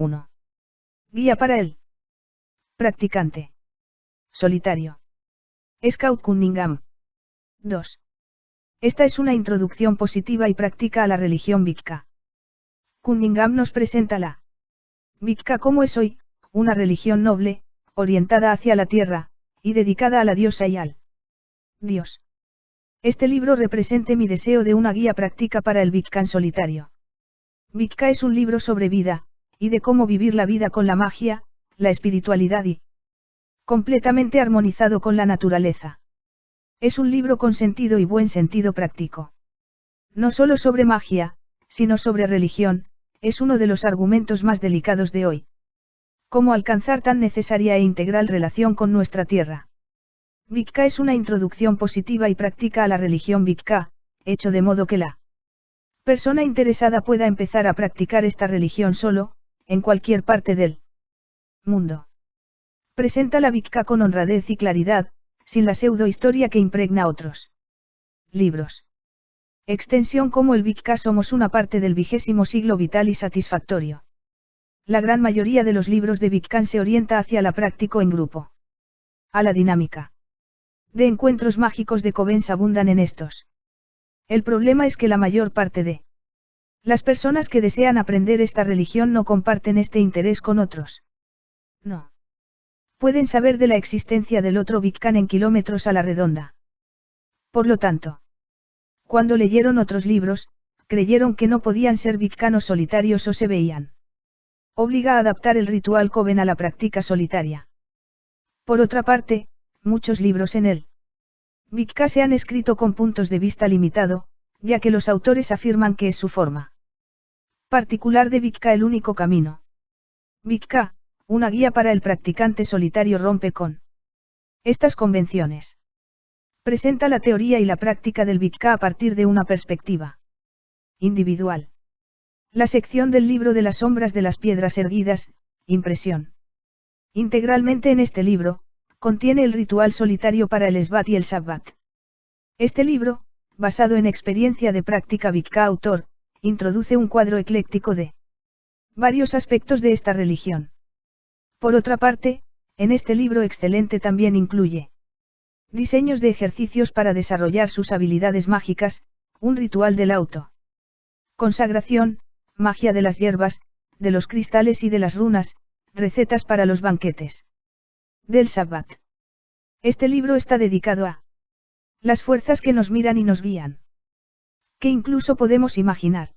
1. Guía para el practicante solitario. Scout Cunningham. 2. Esta es una introducción positiva y práctica a la religión Wicca. Cunningham nos presenta la Wicca como es hoy, una religión noble, orientada hacia la tierra, y dedicada a la diosa y al Dios. Este libro representa mi deseo de una guía práctica para el Wiccan solitario. Wicca es un libro sobre vida, y de cómo vivir la vida con la magia, la espiritualidad y completamente armonizado con la naturaleza. Es un libro con sentido y buen sentido práctico. No solo sobre magia, sino sobre religión, es uno de los argumentos más delicados de hoy. Cómo alcanzar tan necesaria e integral relación con nuestra tierra. Wicca es una introducción positiva y práctica a la religión Wicca, hecho de modo que la persona interesada pueda empezar a practicar esta religión solo, en cualquier parte del mundo. Presenta la Wicca con honradez y claridad, sin la pseudohistoria que impregna otros libros. Extensión como el Wicca somos una parte del 20º siglo vital y satisfactorio. La gran mayoría de los libros de Wiccan se orienta hacia la práctica en grupo. A la dinámica de encuentros mágicos de Covens abundan en estos. El problema es que la mayor parte de las personas que desean aprender esta religión no comparten este interés con otros. No. Pueden saber de la existencia del otro Wiccan en kilómetros a la redonda. Por lo tanto, cuando leyeron otros libros, creyeron que no podían ser Wiccanos solitarios o se veían obliga a adaptar el ritual Coven a la práctica solitaria. Por otra parte, muchos libros en el Wicca se han escrito con puntos de vista limitado, ya que los autores afirman que es su forma particular de Wicca el único camino. Wicca, una guía para el practicante solitario rompe con estas convenciones. Presenta la teoría y la práctica del Wicca a partir de una perspectiva individual. La sección del libro de las sombras de las piedras erguidas, impresión. Integralmente en este libro, contiene el ritual solitario para el Shabbat y el Sabbat. Este libro, basado en experiencia de práctica Wicca autor, introduce un cuadro ecléctico de varios aspectos de esta religión. Por otra parte, en este libro excelente también incluye diseños de ejercicios para desarrollar sus habilidades mágicas, un ritual del auto consagración, magia de las hierbas, de los cristales y de las runas, recetas para los banquetes del Sabbat. Este libro está dedicado a las fuerzas que nos miran y nos guían. Que incluso podemos imaginar.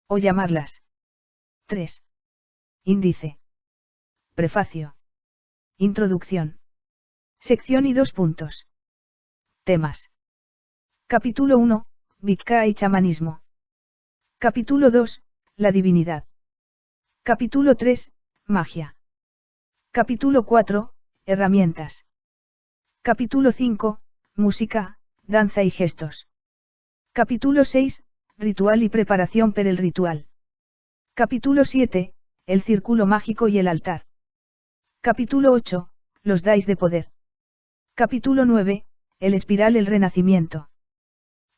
O llamarlas. 3. Índice. Prefacio. Introducción. Sección y 2 puntos. Temas. Capítulo 1, Wicca y chamanismo. Capítulo 2, la divinidad. Capítulo 3, magia. Capítulo 4, herramientas. Capítulo 5, música, danza y gestos. Capítulo 6, ritual y preparación para el ritual. Capítulo 7, el círculo mágico y el altar. Capítulo 8, los dais de poder. Capítulo 9, el espiral el renacimiento.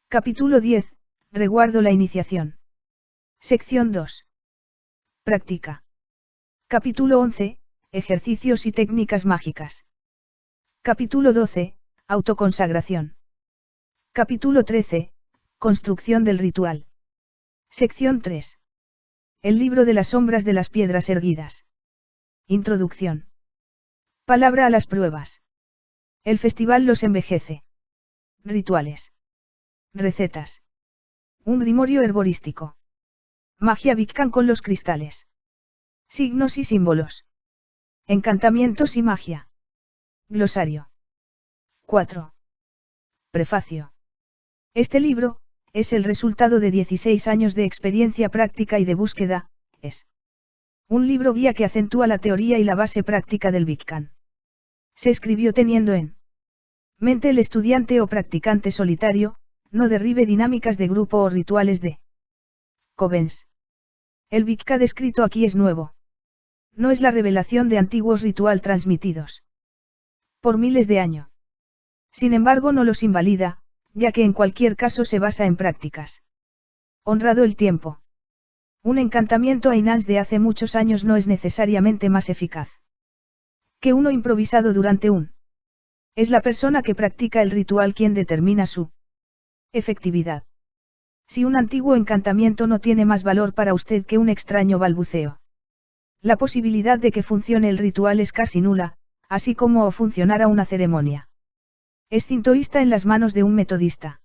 Capítulo 10, reguardo la iniciación. Sección 2. Práctica. Capítulo 11, ejercicios y técnicas mágicas. Capítulo 12, autoconsagración. Capítulo 13, construcción del ritual. Sección 3. El libro de las sombras de las piedras erguidas. Introducción. Palabra a las pruebas. El festival los envejece. Rituales. Recetas. Un grimorio herborístico. Magia Wiccan con los cristales. Signos y símbolos. Encantamientos y magia. Glosario. 4. Prefacio. Este libro, es el resultado de 16 años de experiencia práctica y de búsqueda, es un libro guía que acentúa la teoría y la base práctica del Wiccan. Se escribió teniendo en mente el estudiante o practicante solitario, no derribe dinámicas de grupo o rituales de Covens. El Wicca descrito aquí es nuevo. No es la revelación de antiguos ritual transmitidos por miles de años. Sin embargo, no los invalida, ya que en cualquier caso se basa en prácticas. Honrado el tiempo. Un encantamiento Ainans de hace muchos años no es necesariamente más eficaz que uno improvisado durante un. Es la persona que practica el ritual quien determina su efectividad. Si un antiguo encantamiento no tiene más valor para usted que un extraño balbuceo. La posibilidad de que funcione el ritual es casi nula, así como funcionara una ceremonia. Es sintoísta en las manos de un metodista.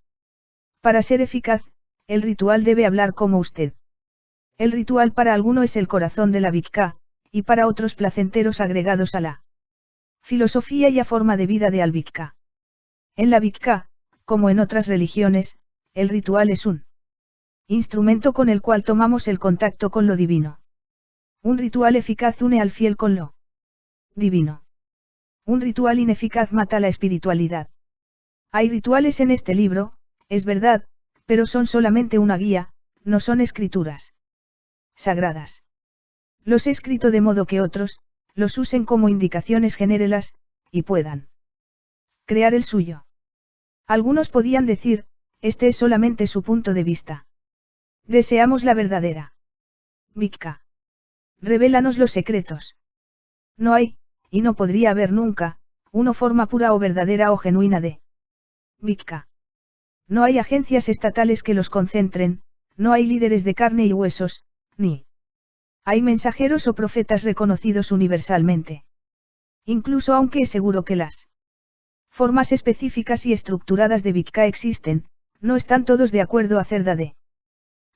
Para ser eficaz, el ritual debe hablar como usted. El ritual para alguno es el corazón de la Vikka, y para otros placenteros agregados a la filosofía y a forma de vida de Alvikka. En la Vikka, como en otras religiones, el ritual es un instrumento con el cual tomamos el contacto con lo divino. Un ritual eficaz une al fiel con lo divino. Un ritual ineficaz mata la espiritualidad. Hay rituales en este libro, es verdad, pero son solamente una guía, no son escrituras sagradas. Los he escrito de modo que otros, los usen como indicaciones generales, y puedan crear el suyo. Algunos podían decir, este es solamente su punto de vista. Deseamos la verdadera Vikka. Revélanos los secretos. No hay, y no podría haber nunca, una forma pura o verdadera o genuina de Vikka. No hay agencias estatales que los concentren, no hay líderes de carne y huesos, ni hay mensajeros o profetas reconocidos universalmente. Incluso aunque es seguro que las formas específicas y estructuradas de Vikka existen, no están todos de acuerdo acerca de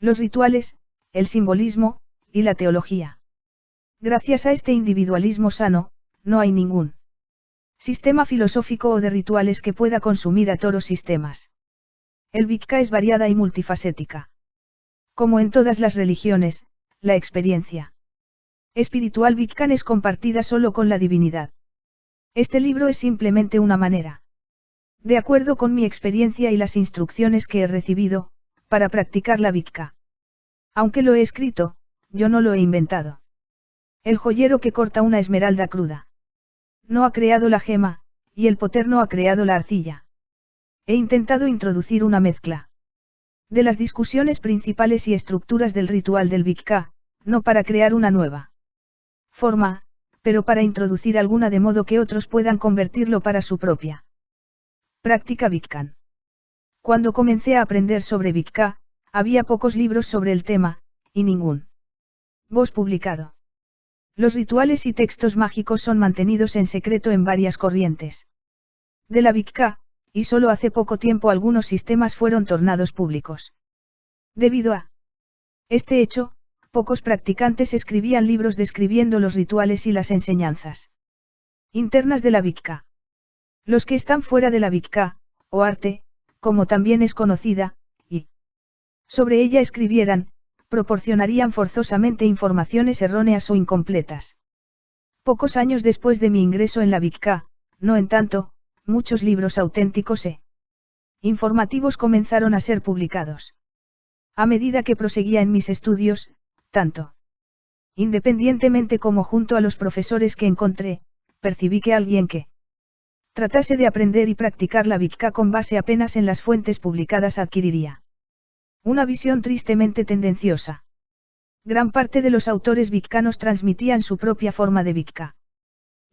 los rituales, el simbolismo, y la teología. Gracias a este individualismo sano, no hay ningún sistema filosófico o de rituales que pueda consumir a todos sistemas. El Vikka es variada y multifacética. Como en todas las religiones, la experiencia espiritual Vikkan es compartida solo con la divinidad. Este libro es simplemente una manera, de acuerdo con mi experiencia y las instrucciones que he recibido, para practicar la Vikka. Aunque lo he escrito, yo no lo he inventado. El joyero que corta una esmeralda cruda no ha creado la gema, y el poter no ha creado la arcilla. He intentado introducir una mezcla de las discusiones principales y estructuras del ritual del Vikka, no para crear una nueva forma, pero para introducir alguna de modo que otros puedan convertirlo para su propia práctica Vikkan. Cuando comencé a aprender sobre Vikka, había pocos libros sobre el tema, y ningún voz publicado. Los rituales y textos mágicos son mantenidos en secreto en varias corrientes de la Vikka, y solo hace poco tiempo algunos sistemas fueron tornados públicos. Debido a este hecho, pocos practicantes escribían libros describiendo los rituales y las enseñanzas internas de la Vikka. Los que están fuera de la Vikka, o arte, como también es conocida, y sobre ella escribieran, proporcionarían forzosamente informaciones erróneas o incompletas. Pocos años después de mi ingreso en la Vikka, no en tanto, muchos libros auténticos e informativos comenzaron a ser publicados. A medida que proseguía en mis estudios, tanto independientemente como junto a los profesores que encontré, percibí que alguien que tratase de aprender y practicar la Vikka con base apenas en las fuentes publicadas adquiriría una visión tristemente tendenciosa. Gran parte de los autores vikkanos transmitían su propia forma de Vikka.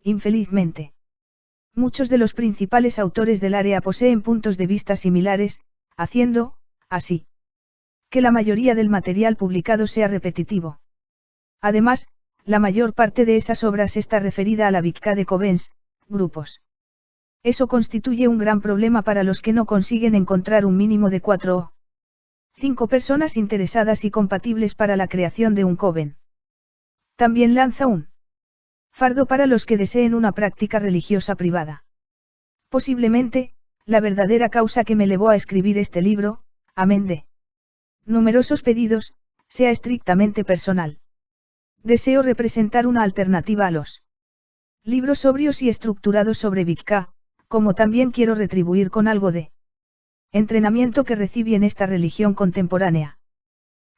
Infelizmente, muchos de los principales autores del área poseen puntos de vista similares, haciendo, así, que la mayoría del material publicado sea repetitivo. Además, la mayor parte de esas obras está referida a la Vikka de Covens, grupos. Eso constituye un gran problema para los que no consiguen encontrar un mínimo de 4 o 5 personas interesadas y compatibles para la creación de un coven. También lanza un fardo para los que deseen una práctica religiosa privada. Posiblemente, la verdadera causa que me llevó a escribir este libro, amén de numerosos pedidos, sea estrictamente personal. Deseo representar una alternativa a los libros sobrios y estructurados sobre Vikka, como también quiero retribuir con algo de entrenamiento que recibí en esta religión contemporánea.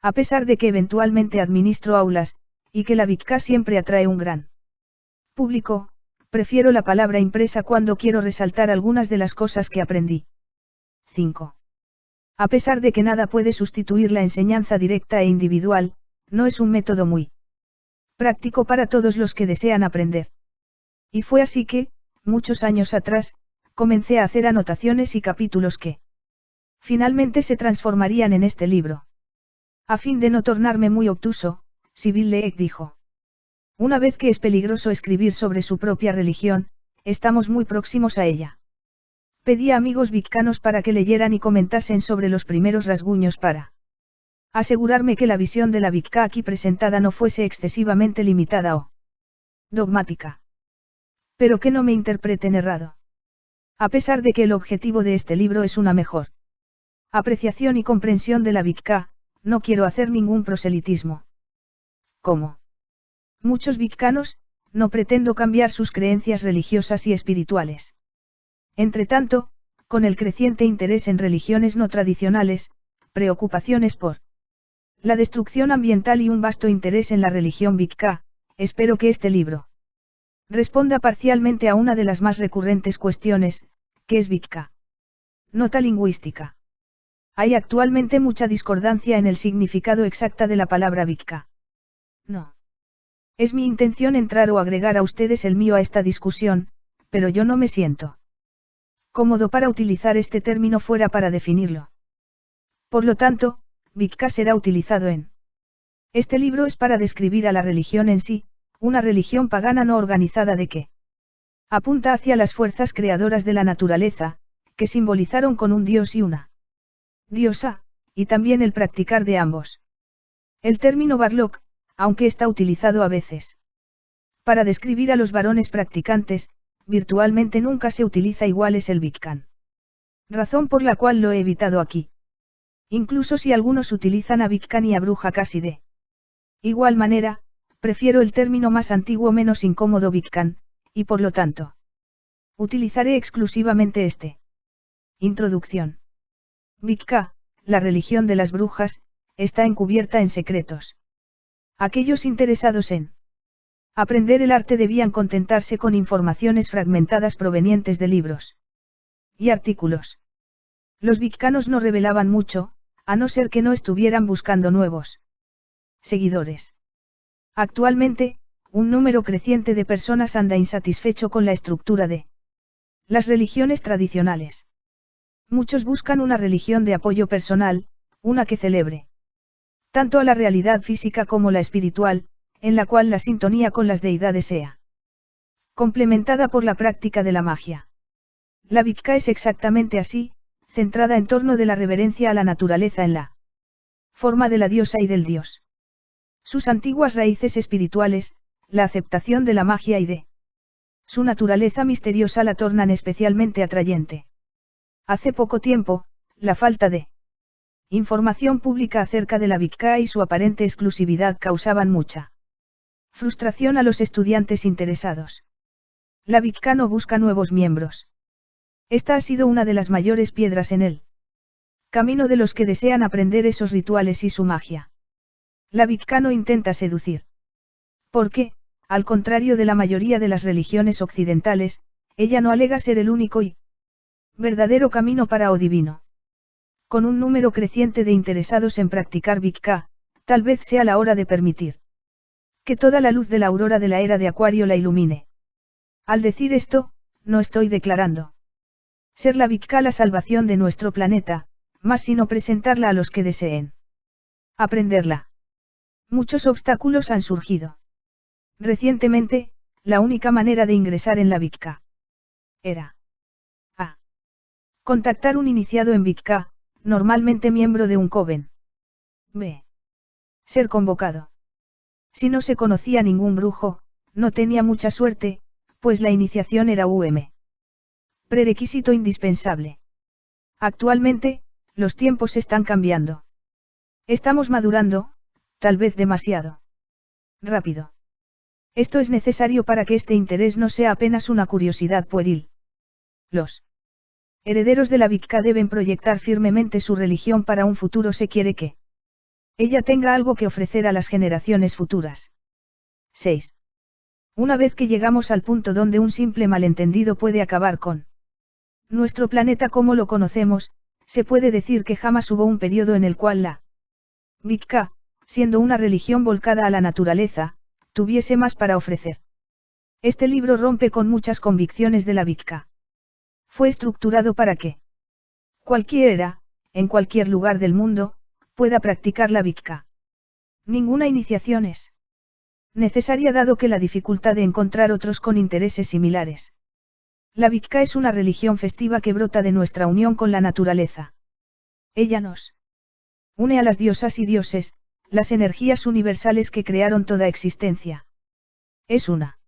A pesar de que eventualmente administro aulas, y que la Vikka siempre atrae un gran público, prefiero la palabra impresa cuando quiero resaltar algunas de las cosas que aprendí. 5. A pesar de que nada puede sustituir la enseñanza directa e individual, no es un método muy práctico para todos los que desean aprender. Y fue así que, muchos años atrás, comencé a hacer anotaciones y capítulos que finalmente se transformarían en este libro. A fin de no tornarme muy obtuso, Sibyl Leek dijo. Una vez que es peligroso escribir sobre su propia religión, estamos muy próximos a ella. Pedí a amigos viccanos para que leyeran y comentasen sobre los primeros rasguños para asegurarme que la visión de la Vicka aquí presentada no fuese excesivamente limitada o dogmática. Pero que no me interpreten errado. A pesar de que el objetivo de este libro es una mejor apreciación y comprensión de la Vicka, no quiero hacer ningún proselitismo. ¿Cómo? Muchos viccanos, no pretendo cambiar sus creencias religiosas y espirituales. Entretanto, con el creciente interés en religiones no tradicionales, preocupaciones por la destrucción ambiental y un vasto interés en la religión Vicka, espero que este libro responda parcialmente a una de las más recurrentes cuestiones, ¿qué es Vicka? Nota lingüística. Hay actualmente mucha discordancia en el significado exacta de la palabra Vicka. No. Es mi intención entrar o agregar a ustedes el mío a esta discusión, pero yo no me siento cómodo para utilizar este término fuera para definirlo. Por lo tanto, Vicka será utilizado en este libro es para describir a la religión en sí, una religión pagana no organizada de que apunta hacia las fuerzas creadoras de la naturaleza, que simbolizaron con un dios y una diosa, y también el practicar de ambos. El término Barlock, aunque está utilizado a veces para describir a los varones practicantes, virtualmente nunca se utiliza igual es el Viccan. Razón por la cual lo he evitado aquí. Incluso si algunos utilizan a Viccan y a bruja casi de igual manera, prefiero el término más antiguo menos incómodo Viccan, y por lo tanto, utilizaré exclusivamente este. Introducción. Vicka, la religión de las brujas, está encubierta en secretos. Aquellos interesados en aprender el arte debían contentarse con informaciones fragmentadas provenientes de libros y artículos. Los viccanos no revelaban mucho, a no ser que no estuvieran buscando nuevos seguidores. Actualmente, un número creciente de personas anda insatisfecho con la estructura de las religiones tradicionales. Muchos buscan una religión de apoyo personal, una que celebre tanto a la realidad física como la espiritual, en la cual la sintonía con las deidades sea complementada por la práctica de la magia. La Vicka es exactamente así, centrada en torno de la reverencia a la naturaleza en la forma de la diosa y del dios. Sus antiguas raíces espirituales, la aceptación de la magia y de su naturaleza misteriosa la tornan especialmente atrayente. Hace poco tiempo, la falta de información pública acerca de la Vicka y su aparente exclusividad causaban mucha frustración a los estudiantes interesados. La Vicka no busca nuevos miembros. Esta ha sido una de las mayores piedras en el camino de los que desean aprender esos rituales y su magia. La Vicka no intenta seducir. Porque, al contrario de la mayoría de las religiones occidentales, ella no alega ser el único y verdadero camino para o divino. Con un número creciente de interesados en practicar Vicka, tal vez sea la hora de permitir que toda la luz de la aurora de la era de Acuario la ilumine. Al decir esto, no estoy declarando ser la Vicka la salvación de nuestro planeta, más sino presentarla a los que deseen aprenderla. Muchos obstáculos han surgido. Recientemente, la única manera de ingresar en la Vicka era a. Contactar un iniciado en Vicka, normalmente miembro de un coven. B. Ser convocado. Si no se conocía ningún brujo, no tenía mucha suerte, pues la iniciación era prerequisito indispensable. Actualmente, los tiempos están cambiando. Estamos madurando, tal vez demasiado rápido. Esto es necesario para que este interés no sea apenas una curiosidad pueril. Los herederos de la Vicka deben proyectar firmemente su religión para un futuro se quiere que ella tenga algo que ofrecer a las generaciones futuras. 6. Una vez que llegamos al punto donde un simple malentendido puede acabar con nuestro planeta como lo conocemos, se puede decir que jamás hubo un periodo en el cual la Vicka, siendo una religión volcada a la naturaleza, tuviese más para ofrecer. Este libro rompe con muchas convicciones de la Vikka. Fue estructurado para que cualquiera, en cualquier lugar del mundo, pueda practicar la Vikka. Ninguna iniciación es necesaria dado que la dificultad de encontrar otros con intereses similares. La Vikka es una religión festiva que brota de nuestra unión con la naturaleza. Ella nos une a las diosas y dioses, las energías universales que crearon toda existencia. Es una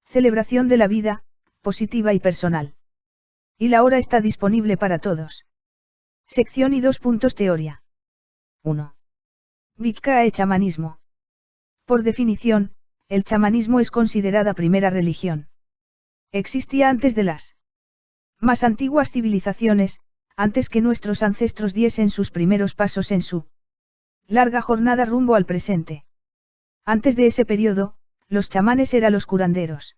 celebración de la vida, positiva y personal. Y la hora está disponible para todos. Sección y 2 puntos teoría. 1. Vikka e chamanismo. Por definición, el chamanismo es considerada primera religión. Existía antes de las más antiguas civilizaciones, antes que nuestros ancestros diesen sus primeros pasos en su larga jornada rumbo al presente. Antes de ese periodo, los chamanes eran los curanderos,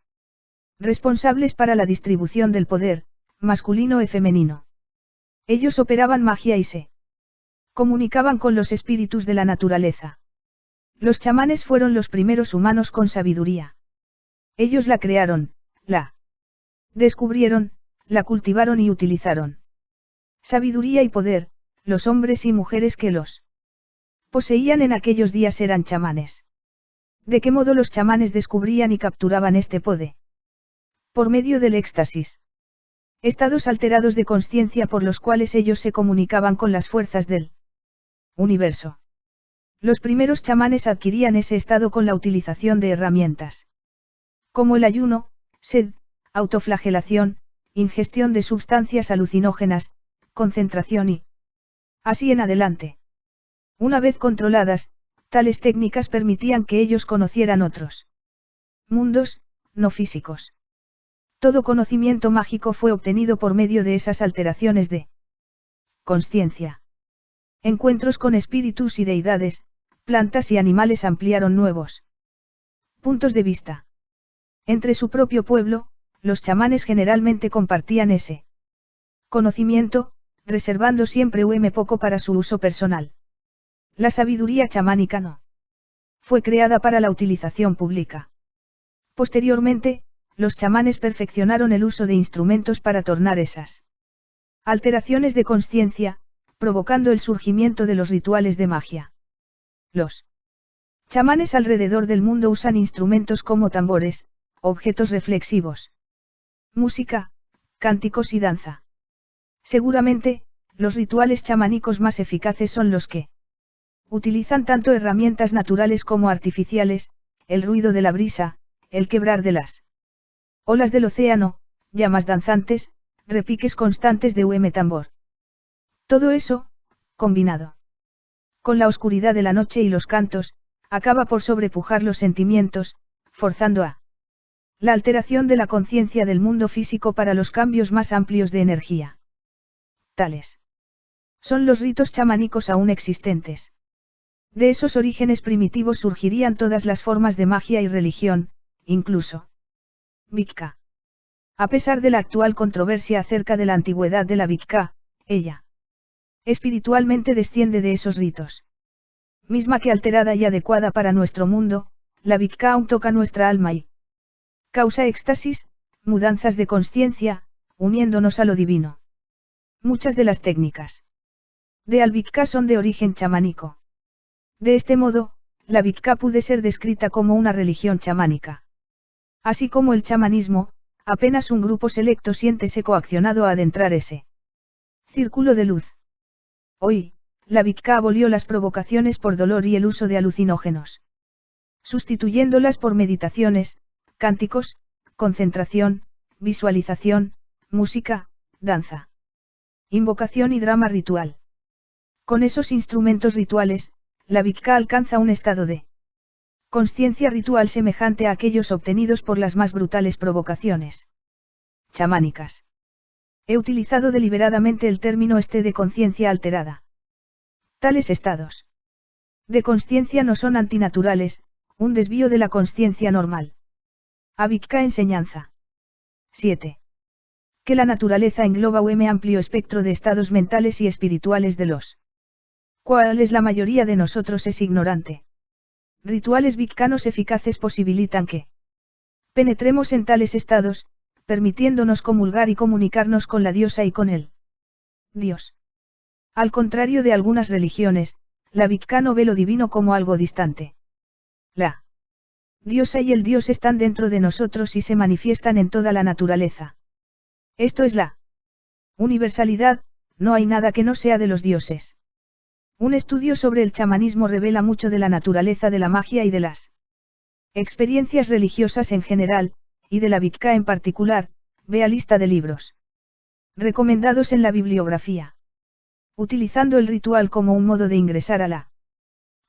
responsables para la distribución del poder, masculino y femenino. Ellos operaban magia y se comunicaban con los espíritus de la naturaleza. Los chamanes fueron los primeros humanos con sabiduría. Ellos la crearon, la descubrieron, la cultivaron y utilizaron. Sabiduría y poder, los hombres y mujeres que los poseían en aquellos días eran chamanes. ¿De qué modo los chamanes descubrían y capturaban este poder? Por medio del éxtasis. Estados alterados de conciencia por los cuales ellos se comunicaban con las fuerzas del universo. Los primeros chamanes adquirían ese estado con la utilización de herramientas como el ayuno, sed, autoflagelación, ingestión de sustancias alucinógenas, concentración y así en adelante. Una vez controladas, tales técnicas permitían que ellos conocieran otros mundos, no físicos. Todo conocimiento mágico fue obtenido por medio de esas alteraciones de consciencia. Encuentros con espíritus y deidades, plantas y animales ampliaron nuevos puntos de vista. Entre su propio pueblo, los chamanes generalmente compartían ese conocimiento, reservando siempre poco para su uso personal. La sabiduría chamánica no fue creada para la utilización pública. Posteriormente, los chamanes perfeccionaron el uso de instrumentos para tornar esas alteraciones de consciencia, provocando el surgimiento de los rituales de magia. Los chamanes alrededor del mundo usan instrumentos como tambores, objetos reflexivos, música, cánticos y danza. Seguramente, los rituales chamánicos más eficaces son los que utilizan tanto herramientas naturales como artificiales, el ruido de la brisa, el quebrar de las olas del océano, llamas danzantes, repiques constantes de tambor. Todo eso, combinado con la oscuridad de la noche y los cantos, acaba por sobrepujar los sentimientos, forzando a la alteración de la conciencia del mundo físico para los cambios más amplios de energía. Tales son los ritos chamánicos aún existentes. De esos orígenes primitivos surgirían todas las formas de magia y religión, incluso Vikka. A pesar de la actual controversia acerca de la antigüedad de la Vikka, ella espiritualmente desciende de esos ritos. Misma que alterada y adecuada para nuestro mundo, la Vikka aún toca nuestra alma y causa éxtasis, mudanzas de conciencia, uniéndonos a lo divino. Muchas de las técnicas de al-Vikka son de origen chamánico. De este modo, la Vikka puede ser descrita como una religión chamánica. Así como el chamanismo, apenas un grupo selecto siéntese coaccionado a adentrar ese círculo de luz. Hoy, la Vikka abolió las provocaciones por dolor y el uso de alucinógenos, sustituyéndolas por meditaciones, cánticos, concentración, visualización, música, danza, invocación y drama ritual. Con esos instrumentos rituales, la Vikka alcanza un estado de consciencia ritual semejante a aquellos obtenidos por las más brutales provocaciones chamánicas. He utilizado deliberadamente el término de conciencia alterada. Tales estados de consciencia no son antinaturales, un desvío de la consciencia normal. A-Vikka enseñanza. 7. Que la naturaleza engloba un amplio espectro de estados mentales y espirituales de los ¿Cuál es la mayoría de nosotros es ignorante? Rituales vikcanos eficaces posibilitan que penetremos en tales estados, permitiéndonos comulgar y comunicarnos con la diosa y con él. Dios. Al contrario de algunas religiones, la Vikka no ve lo divino como algo distante. La diosa y el dios están dentro de nosotros y se manifiestan en toda la naturaleza. Esto es la universalidad, no hay nada que no sea de los dioses. Un estudio sobre el chamanismo revela mucho de la naturaleza de la magia y de las experiencias religiosas en general, y de la Vikka en particular, vea lista de libros recomendados en la bibliografía. Utilizando el ritual como un modo de ingresar a la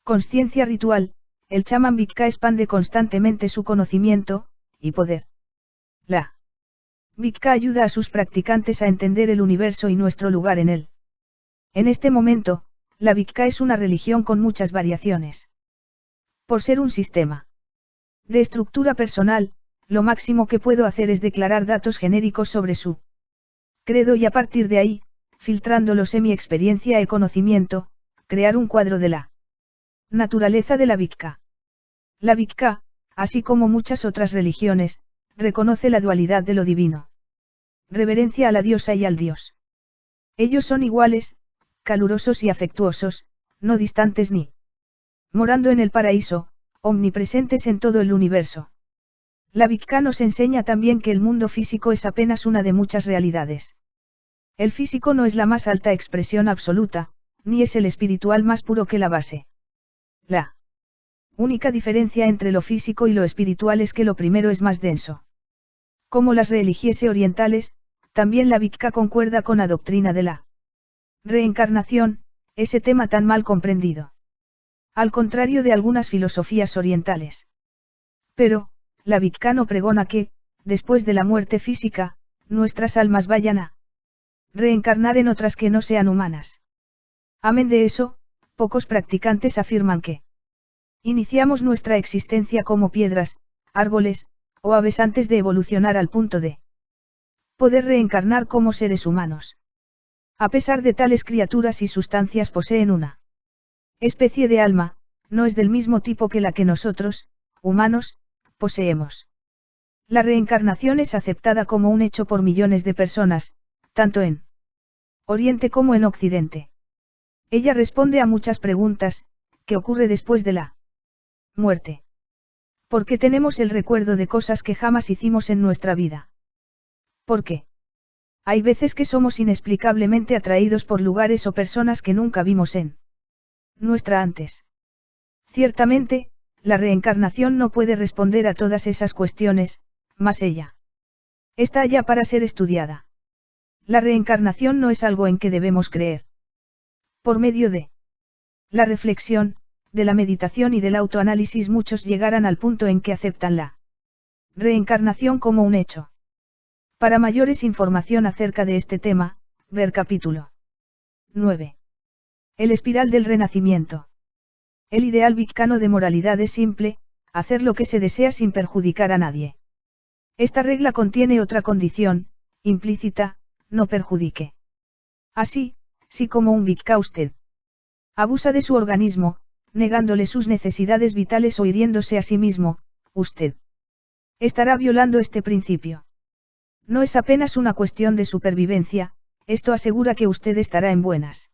consciencia ritual, el chamán Vikka expande constantemente su conocimiento y poder. La Vikka ayuda a sus practicantes a entender el universo y nuestro lugar en él. En este momento, la Vikka es una religión con muchas variaciones. Por ser un sistema de estructura personal, lo máximo que puedo hacer es declarar datos genéricos sobre su credo y a partir de ahí, filtrándolos en mi experiencia y conocimiento, crear un cuadro de la naturaleza de la Vikka. La Vikka, así como muchas otras religiones, reconoce la dualidad de lo divino. Reverencia a la diosa y al dios. Ellos son iguales, calurosos y afectuosos, no distantes ni morando en el paraíso, omnipresentes en todo el universo. La Vikka nos enseña también que el mundo físico es apenas una de muchas realidades. El físico no es la más alta expresión absoluta, ni es el espiritual más puro que la base. La única diferencia entre lo físico y lo espiritual es que lo primero es más denso. Como las religiosas orientales, también la Vikka concuerda con la doctrina de la reencarnación, ese tema tan mal comprendido. Al contrario de algunas filosofías orientales. Pero, la Vikka no pregona que, después de la muerte física, nuestras almas vayan a reencarnar en otras que no sean humanas. Amén de eso, pocos practicantes afirman que iniciamos nuestra existencia como piedras, árboles, o aves antes de evolucionar al punto de poder reencarnar como seres humanos. A pesar de tales criaturas y sustancias poseen una especie de alma, no es del mismo tipo que la que nosotros, humanos, poseemos. La reencarnación es aceptada como un hecho por millones de personas, tanto en Oriente como en Occidente. Ella responde a muchas preguntas, ¿qué ocurre después de la muerte? ¿Por qué tenemos el recuerdo de cosas que jamás hicimos en nuestra vida? ¿Por qué? Hay veces que somos inexplicablemente atraídos por lugares o personas que nunca vimos en nuestra antes. Ciertamente, la reencarnación no puede responder a todas esas cuestiones, mas ella está allá para ser estudiada. La reencarnación no es algo en que debemos creer. Por medio de la reflexión, de la meditación y del autoanálisis muchos llegarán al punto en que aceptan la reencarnación como un hecho. Para mayores información acerca de este tema, ver capítulo 9. El espiral del renacimiento. El ideal vikkano de moralidad es simple, hacer lo que se desea sin perjudicar a nadie. Esta regla contiene otra condición, implícita, no perjudique. Así, si como un vikka usted abusa de su organismo, negándole sus necesidades vitales o hiriéndose a sí mismo, usted estará violando este principio. No es apenas una cuestión de supervivencia, esto asegura que usted estará en buenas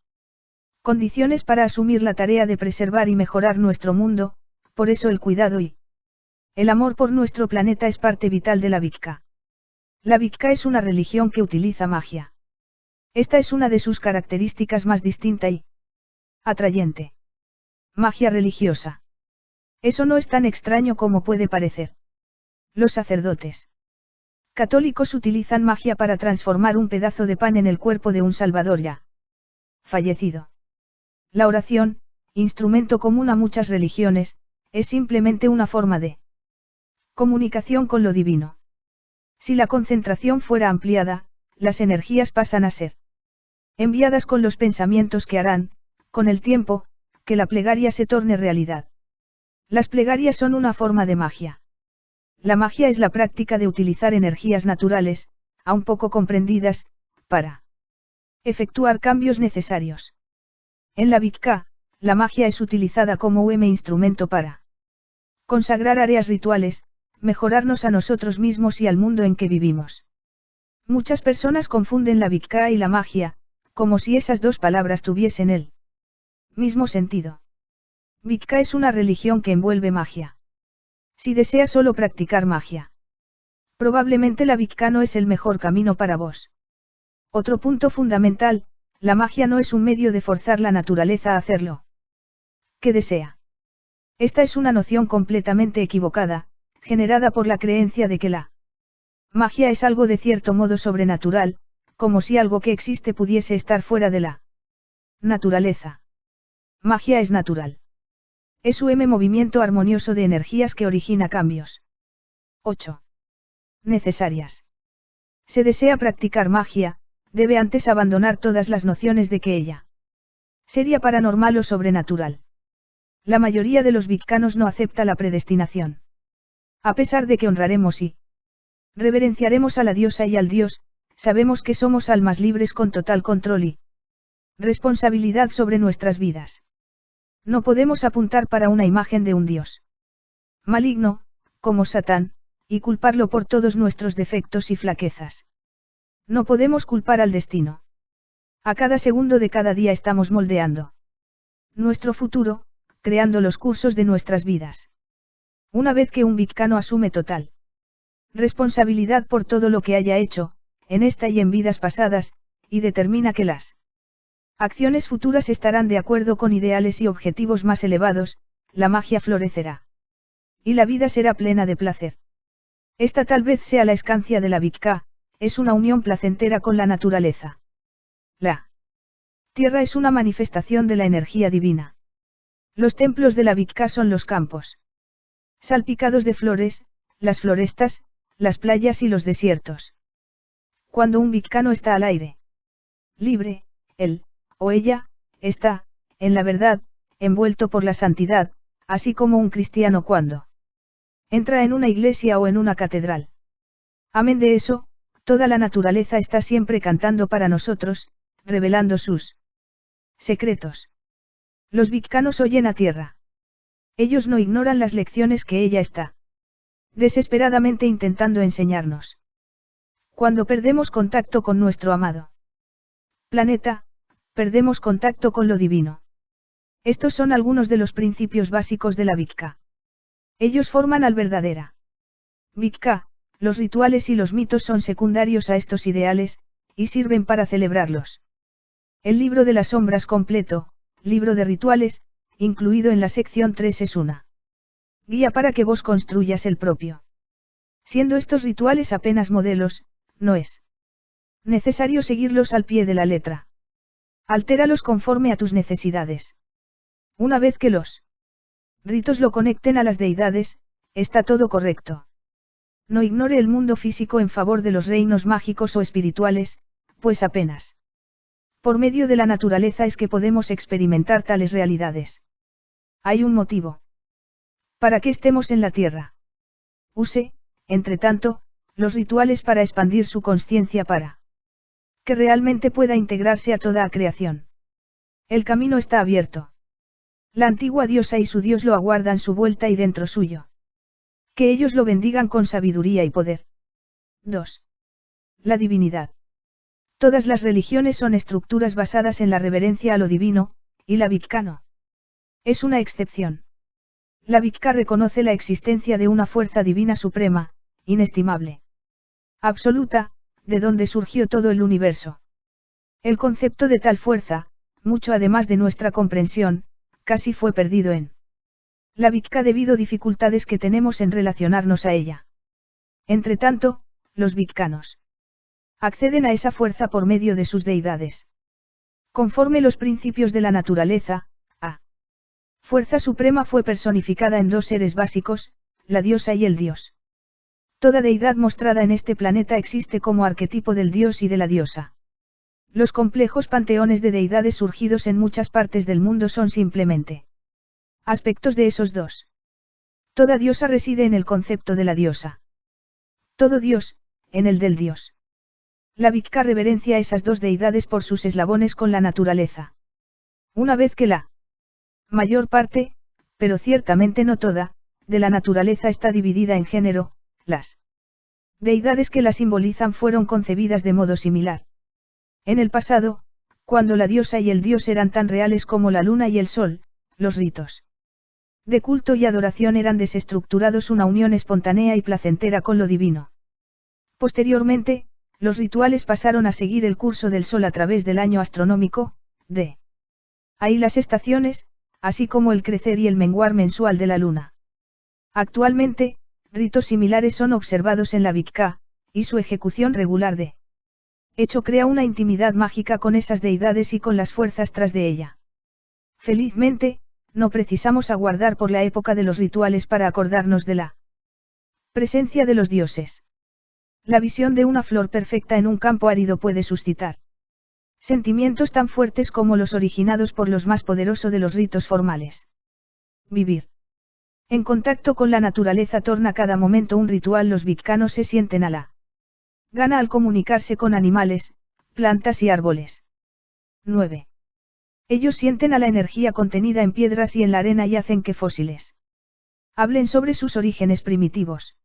condiciones para asumir la tarea de preservar y mejorar nuestro mundo, por eso el cuidado y el amor por nuestro planeta es parte vital de la Vikka. La Vikka es una religión que utiliza magia. Esta es una de sus características más distinta y atrayente. Magia religiosa. Eso no es tan extraño como puede parecer. Los sacerdotes católicos utilizan magia para transformar un pedazo de pan en el cuerpo de un salvador ya fallecido. La oración, instrumento común a muchas religiones, es simplemente una forma de comunicación con lo divino. Si la concentración fuera ampliada, las energías pasan a ser enviadas con los pensamientos que harán, con el tiempo, que la plegaria se torne realidad. Las plegarias son una forma de magia. La magia es la práctica de utilizar energías naturales, aún poco comprendidas, para efectuar cambios necesarios. En la Vikka, la magia es utilizada como un instrumento para consagrar áreas rituales, mejorarnos a nosotros mismos y al mundo en que vivimos. Muchas personas confunden la Vika y la magia, como si esas dos palabras tuviesen el mismo sentido. Vika es una religión que envuelve magia. Si deseas solo practicar magia, probablemente la Vika no es el mejor camino para vos. Otro punto fundamental, la magia no es un medio de forzar la naturaleza a hacerlo. ¿Qué desea? Esta es una noción completamente equivocada, generada por la creencia de que la magia es algo de cierto modo sobrenatural, como si algo que existe pudiese estar fuera de la naturaleza. Magia es natural. Es un movimiento armonioso de energías que origina cambios. 8. Necesarias. Se desea practicar magia, debe antes abandonar todas las nociones de que ella sería paranormal o sobrenatural. La mayoría de los viccanos no acepta la predestinación. A pesar de que honraremos y reverenciaremos a la diosa y al dios, sabemos que somos almas libres con total control y responsabilidad sobre nuestras vidas. No podemos apuntar para una imagen de un dios maligno, como Satán, y culparlo por todos nuestros defectos y flaquezas. No podemos culpar al destino. A cada segundo de cada día estamos moldeando nuestro futuro, creando los cursos de nuestras vidas. Una vez que un viccano asume total responsabilidad por todo lo que haya hecho, en esta y en vidas pasadas, y determina que las acciones futuras estarán de acuerdo con ideales y objetivos más elevados, la magia florecerá. Y la vida será plena de placer. Esta tal vez sea la escancia de la Vika, es una unión placentera con la naturaleza. La tierra es una manifestación de la energía divina. Los templos de la Vika son los campos salpicados de flores, las florestas, las playas y los desiertos. Cuando un viccano está al aire libre, él, o ella, está, en la verdad, envuelto por la santidad, así como un cristiano cuando entra en una iglesia o en una catedral. Amén de eso, toda la naturaleza está siempre cantando para nosotros, revelando sus secretos. Los viccanos oyen a tierra. Ellos no ignoran las lecciones que ella está desesperadamente intentando enseñarnos. Cuando perdemos contacto con nuestro amado planeta, perdemos contacto con lo divino. Estos son algunos de los principios básicos de la Vika. Ellos forman al verdadera Vika, los rituales y los mitos son secundarios a estos ideales, y sirven para celebrarlos. El libro de las sombras completo, libro de rituales, incluido en la sección 3 es una guía para que vos construyas el propio. Siendo estos rituales apenas modelos, no es necesario seguirlos al pie de la letra. Altéralos conforme a tus necesidades. Una vez que los ritos lo conecten a las deidades, está todo correcto. No ignore el mundo físico en favor de los reinos mágicos o espirituales, pues apenas por medio de la naturaleza es que podemos experimentar tales realidades. Hay un motivo para que estemos en la Tierra. Use, entre tanto, los rituales para expandir su conciencia para que realmente pueda integrarse a toda la creación. El camino está abierto. La antigua diosa y su dios lo aguardan su vuelta y dentro suyo. Que ellos lo bendigan con sabiduría y poder. 2. La divinidad. Todas las religiones son estructuras basadas en la reverencia a lo divino, y la Vika no es una excepción. La Vika reconoce la existencia de una fuerza divina suprema, inestimable, absoluta, de donde surgió todo el universo. El concepto de tal fuerza, mucho además de nuestra comprensión, casi fue perdido en la Vika debido a dificultades que tenemos en relacionarnos a ella. Entretanto, los viccanos acceden a esa fuerza por medio de sus deidades. Conforme los principios de la naturaleza, la fuerza suprema fue personificada en dos seres básicos, la diosa y el dios. Toda deidad mostrada en este planeta existe como arquetipo del dios y de la diosa. Los complejos panteones de deidades surgidos en muchas partes del mundo son simplemente aspectos de esos dos. Toda diosa reside en el concepto de la diosa. Todo dios, en el del dios. La Vika reverencia a esas dos deidades por sus eslabones con la naturaleza. Una vez que la Mayor parte, pero ciertamente no toda, de la naturaleza está dividida en género, las deidades que la simbolizan fueron concebidas de modo similar. En el pasado, cuando la diosa y el dios eran tan reales como la luna y el sol, los ritos de culto y adoración eran desestructurados, una unión espontánea y placentera con lo divino. Posteriormente, los rituales pasaron a seguir el curso del sol a través del año astronómico, de ahí las estaciones, así como el crecer y el menguar mensual de la luna. Actualmente, ritos similares son observados en la Wicca, y su ejecución regular de hecho crea una intimidad mágica con esas deidades y con las fuerzas tras de ella. Felizmente, no precisamos aguardar por la época de los rituales para acordarnos de la presencia de los dioses. La visión de una flor perfecta en un campo árido puede suscitar sentimientos tan fuertes como los originados por los más poderosos de los ritos formales. Vivir en contacto con la naturaleza torna cada momento un ritual. Los wiccanos se sienten a la gana al comunicarse con animales, plantas y árboles. 9. Ellos sienten a la energía contenida en piedras y en la arena y hacen que fósiles hablen sobre sus orígenes primitivos.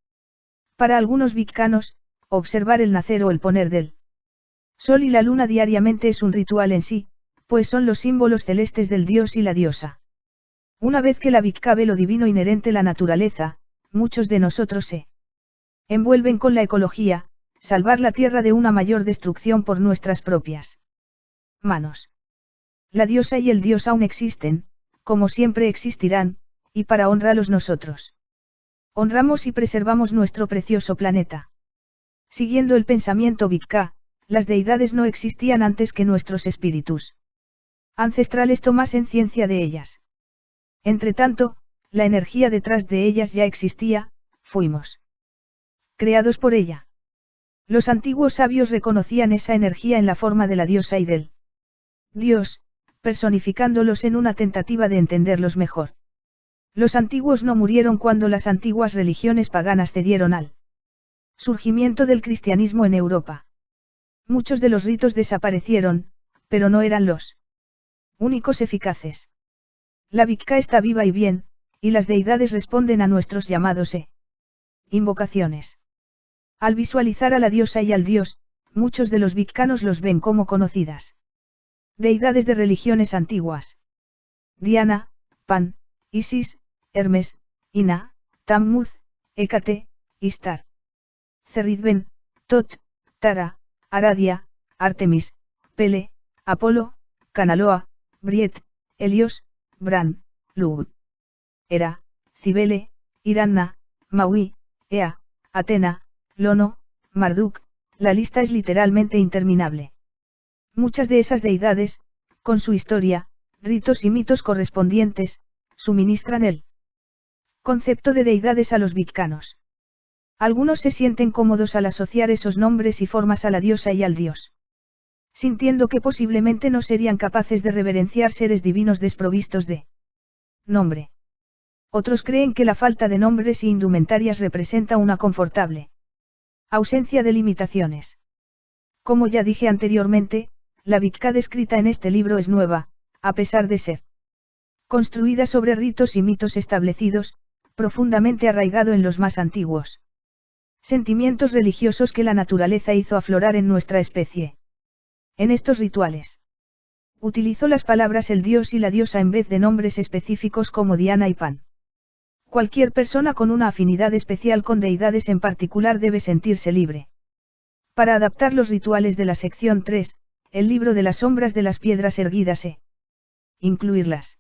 Para algunos wiccanos, observar el nacer o el poner del sol y la luna diariamente es un ritual en sí, pues son los símbolos celestes del dios y la diosa. Una vez que la Wicca ve lo divino inherente a la naturaleza, muchos de nosotros se envuelven con la ecología, salvar la tierra de una mayor destrucción por nuestras propias manos. La diosa y el dios aún existen, como siempre existirán, y para honrarlos nosotros honramos y preservamos nuestro precioso planeta. Siguiendo el pensamiento Wicca, las deidades no existían antes que nuestros espíritus ancestrales tomasen ciencia de ellas. Entretanto, la energía detrás de ellas ya existía, fuimos creados por ella. Los antiguos sabios reconocían esa energía en la forma de la diosa y del dios, personificándolos en una tentativa de entenderlos mejor. Los antiguos no murieron cuando las antiguas religiones paganas cedieron al surgimiento del cristianismo en Europa. Muchos de los ritos desaparecieron, pero no eran los únicos eficaces. La Wicca está viva y bien, y las deidades responden a nuestros llamados e invocaciones. Al visualizar a la diosa y al dios, muchos de los wiccanos los ven como conocidas deidades de religiones antiguas. Diana, Pan, Isis, Hermes, Ina, Tammuz, Hécate, Istar, Cerridwen, Tot, Tara, Aradia, Artemis, Pele, Apolo, Canaloa, Briet, Helios, Bran, Lugh, Hera, Cibele, Iranna, Maui, Ea, Atena, Lono, Marduk. La lista es literalmente interminable. Muchas de esas deidades, con su historia, ritos y mitos correspondientes, suministran el concepto de deidades a los wiccanos. Algunos se sienten cómodos al asociar esos nombres y formas a la diosa y al dios, sintiendo que posiblemente no serían capaces de reverenciar seres divinos desprovistos de nombre. Otros creen que la falta de nombres y indumentarias representa una confortable ausencia de limitaciones. Como ya dije anteriormente, la Wicca descrita en este libro es nueva, a pesar de ser construida sobre ritos y mitos establecidos, profundamente arraigado en los más antiguos sentimientos religiosos que la naturaleza hizo aflorar en nuestra especie. En estos rituales, utilizó las palabras el dios y la diosa en vez de nombres específicos como Diana y Pan. Cualquier persona con una afinidad especial con deidades en particular debe sentirse libre para adaptar los rituales de la sección 3, el libro de las sombras de las piedras erguidas e incluirlas